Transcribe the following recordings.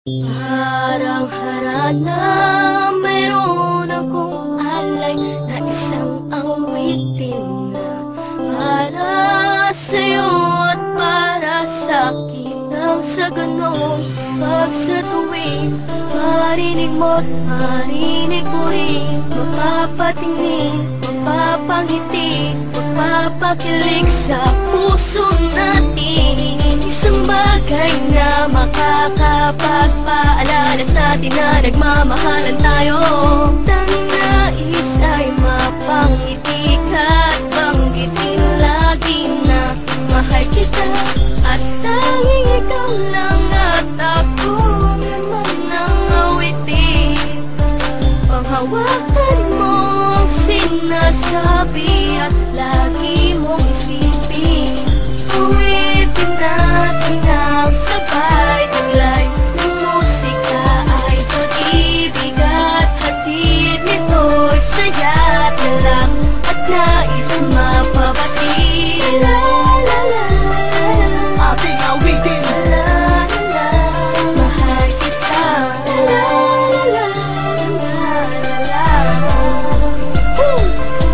Parang harana, mayroon akong alay na isang awitin na para sa'yo at para sa'kin. Nang sa ganon, pag sa tuwing marinig mo't marinig ko rin, mapapatingin, mapapangiti, mapapakilig sa puso natin. Isang bagay na makakapagpaalala sa atin na nagmamahalan tayo. Tanging nais ay mapangiti ka at banggitin lagi na mahal kita. At tanging ikaw lang at ako naman ang awitin. Panghawakan mo ang sinasabi at lagi mong isipin. Awitin natin ang sabay taglay ng musika ay pag-ibig at hatid nito'y saya't lalak at nais mapabati. La la la ating awitin. la la mahal kita. La la la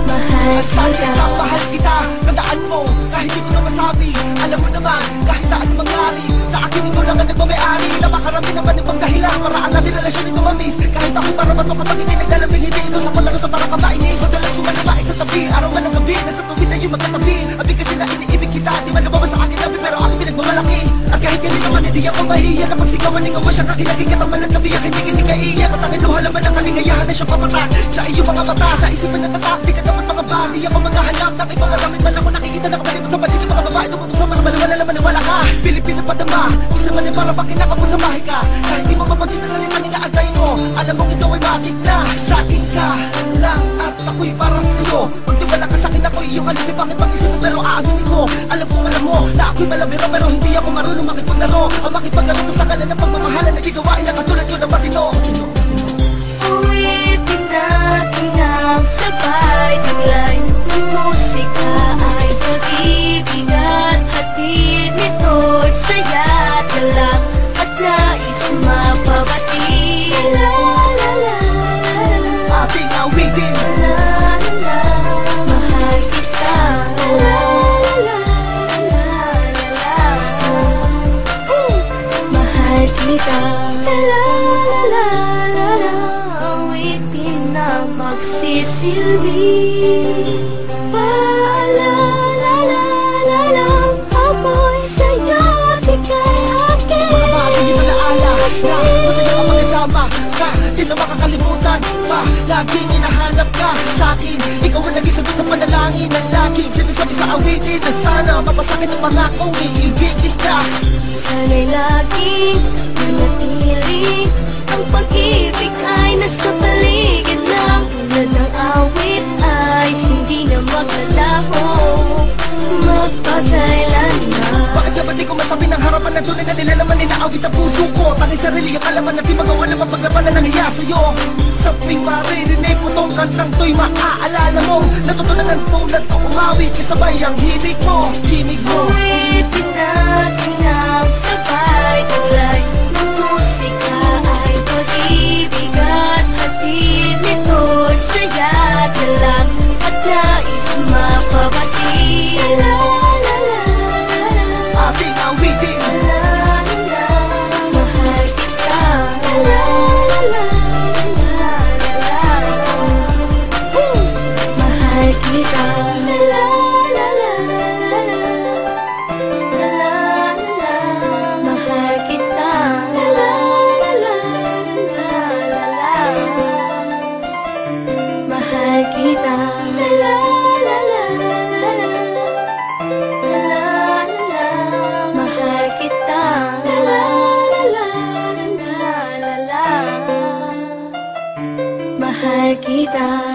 mahal Sabi kita. ka, mahal kita. Tandaan mo, kahit di ko na masabi. Alam mo naman, kahit na anong mangyari, sa akin ikaw lang ang nagmamayari. Napakarami naman ibang dahilan para ang ating relasyon ito mamiss. Kahit ako para mato kapag hindi naglalambing, hindi ito sa palaro sa parang kamainis. Madalas sumalabay sa tabi, araw man ang gabi, nasa tuwid na yung magkatabi. Abi kasi na iniibig kita, di man nabawa sa akin nabi, pero aking pinagmamalaki. At kahit hindi naman hindi ako mahiya na pagsigawan ng uwa siyang kakinaging kataman at nabiyak, hindi kaiiyak. At ang iluha naman ang kalingayahan na siya papatak sa iyong mga mata, sa isipan na tatak. Di ka dapat mga bali, ako mga hanap ng ibang aramid man ako nakikita na kapalimot sa paligid mga babae. Tumutok sa marmal, wala naman wala ka. Pilipino padama, isa man ay para pag kinakamusamahe ka. Kahit di mo mapansin na salita ninaantay mo, alam mong ito ay bakit na sa akin ka lang at ako'y para sa'yo. Kung di wala ka sa'kin ako'y iyong alibi, bakit mag-isip mo pero aaminin ko. Alam mo na ako'y malabiro pero hindi ako marunong makipaglaro. Ang makipaglaro ko sa kanan ng pagmamahalan na gigawain na katulad yun ang matino. Awitin natin ang sabay taglay ng musika ay pag-ibig at hatid nito'y saya't lalak at nais mapabati. La la la Ating awitin. la la mahal kita. La la la mahal kita. La la la awitin na magsisilbi. Paalala lang ako'y sa'yo at ika'y akin. Mga bagay na naala na masaya ka magkasama ka, di na makakalimutan pa. Laging hinahanap ka sa'kin, ikaw ang naging sagot sa panalangin ng laging sinasabi sa awitin na sana mapasakin ang mga kong iibig kita. Sana'y laging manatili ang pag-ibig ay nasa paligid lang. Tulad ng awit ay hindi na maglalaho magpakailan na. Bakit na ba di ko masabi ng harapan na tunay na nila naman inaawit ang puso ko? Tanging sarili ang alaman na di magawa na mapaglabanan ng hiya sa'yo. Sa tuwing maririnig mo tong kantang to'y maaalala mo natutunan ng tulad ko umawit kasabay ang himig mo. Himig mo. Awitin natin ang sabay taglay ng musika ay pag-ibig at hatid nito'y saya't lalak at nais mapabati. La la la Ating awitin. la la mahal kita. La la la mahal kita. La la la mahal kita. La mahal kita. La la mahal kita. Mahal kita.